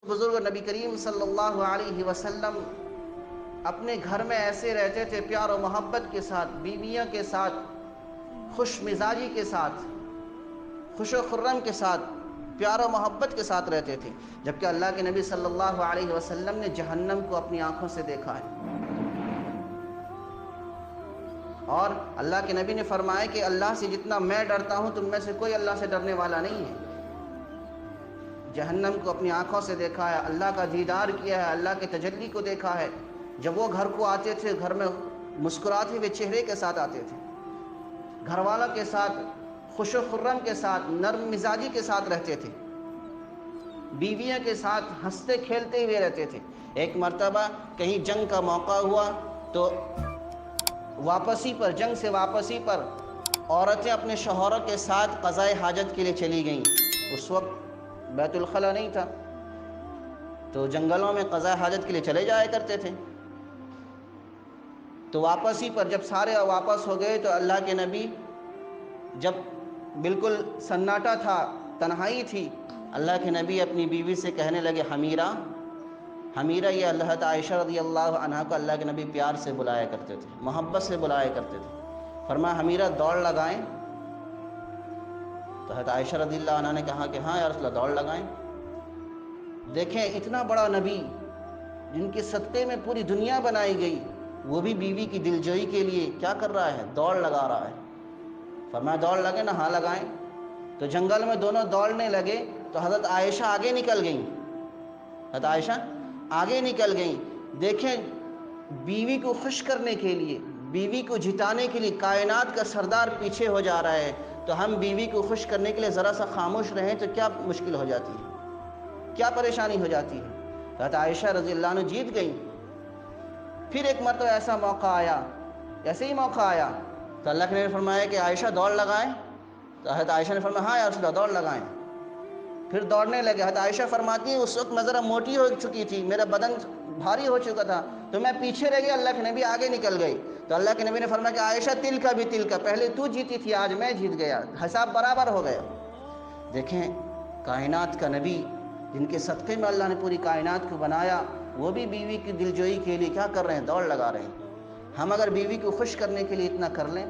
بزرگ نبی کریم صلی اللہ علیہ وسلم اپنے گھر میں ایسے رہتے تھے، پیار و محبت کے ساتھ، بیویاں کے ساتھ، خوش مزاجی کے ساتھ، خوش و خرم کے ساتھ، پیار و محبت کے ساتھ رہتے تھے، جبکہ اللہ کے نبی صلی اللہ علیہ وسلم نے جہنم کو اپنی آنکھوں سے دیکھا ہے۔ اور اللہ کے نبی نے فرمایا کہ اللہ سے جتنا میں ڈرتا ہوں تم میں سے کوئی اللہ سے ڈرنے والا نہیں ہے۔ جہنم کو اپنی آنکھوں سے دیکھا ہے، اللہ کا دیدار کیا ہے، اللہ کے تجلی کو دیکھا ہے۔ جب وہ گھر کو آتے تھے، گھر میں مسکراتے ہوئے چہرے کے ساتھ آتے تھے، گھر والوں کے ساتھ خوش و خرم کے ساتھ، نرم مزاجی کے ساتھ رہتے تھے، بیویوں کے ساتھ ہنستے کھیلتے ہوئے رہتے تھے۔ ایک مرتبہ کہیں جنگ کا موقع ہوا تو واپسی پر، جنگ سے واپسی پر عورتیں اپنے شوہروں کے ساتھ قضائے حاجت کے لیے چلی گئیں۔ اس وقت بیت الخلا نہیں تھا، تو جنگلوں میں قضاء حاجت کے لیے چلے جایا کرتے تھے۔ تو واپسی پر جب سارے واپس ہو گئے تو اللہ کے نبی، جب بالکل سناٹا تھا، تنہائی تھی، اللہ کے نبی اپنی بیوی سے کہنے لگے حمیرہ حمیرہ۔ یہ حضرت عائشہ رضی اللہ عنہا کو اللہ کے نبی پیار سے بلایا کرتے تھے، محبت سے بلایا کرتے تھے۔ فرمایا حمیرہ دوڑ لگائیں؟ تو حضرت عائشہ رضی اللہ عنہا نے کہا کہ ہاں یا رسول اللہ دوڑ لگائیں۔ دیکھیں اتنا بڑا نبی جن کے صدقے میں پوری دنیا بنائی گئی، وہ بھی بیوی کی دلجوئی کے لیے کیا کر رہا ہے؟ دوڑ لگا رہا ہے۔ فرمایا دوڑ لگے نا؟ ہاں لگائیں۔ تو جنگل میں دونوں دوڑنے لگے تو حضرت عائشہ آگے نکل گئیں، حضرت عائشہ آگے نکل گئیں۔ دیکھیں بیوی کو خوش کرنے کے لیے، بیوی کو جتانے کے لیے کائنات کا سردار پیچھے ہو جا رہا ہے، تو ہم بیوی کو خوش کرنے کے لیے ذرا سا خاموش رہیں تو کیا مشکل ہو جاتی ہے، کیا پریشانی ہو جاتی ہے۔ حضرت عائشہ رضی اللہ عنہ جیت گئیں۔ پھر ایک مرتبہ ایسا موقع آیا، ایسے ہی موقع آیا تو اللہ نے فرمایا کہ عائشہ دوڑ لگائیں؟ تو حضرت عائشہ نے فرمایا ہاں یا رسول اللہ دوڑ لگائیں۔ پھر دوڑنے لگے۔ حضرت عائشہ فرماتی ہیں اس وقت میں ذرا موٹی ہو چکی تھی، میرا بدن بھاری ہو چکا تھا، تو میں پیچھے رہ گئی، اللہ کے نبی آگے نکل گئی۔ تو اللہ کے نبی نے فرمایا کہ عائشہ تل کا بھی تل کا، پہلے تو جیتی تھی آج میں جیت گیا، حساب برابر ہو گیا۔ دیکھیں کائنات کا نبی جن کے صدقے میں اللہ نے پوری کائنات کو بنایا، وہ بھی بیوی کی دلجوئی کے لیے کیا کر رہے ہیں؟ دوڑ لگا رہے ہیں۔ ہم اگر بیوی کو خوش کرنے کے لیے اتنا کر لیں،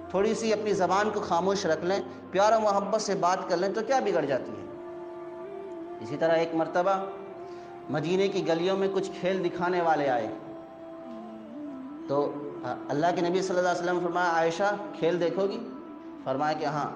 تھوڑی سی اپنی زبان کو خاموش رکھ لیں، پیار و محبت سے بات کر لیں تو کیا بگڑ جاتی ہے۔ اسی طرح ایک مرتبہ مدینے کی گلیوں میں کچھ کھیل دکھانے والے آئے تو اللہ کے نبی صلی اللہ علیہ وسلم فرمایا عائشہ کھیل دیکھو گی؟ فرمایا کہ ہاں۔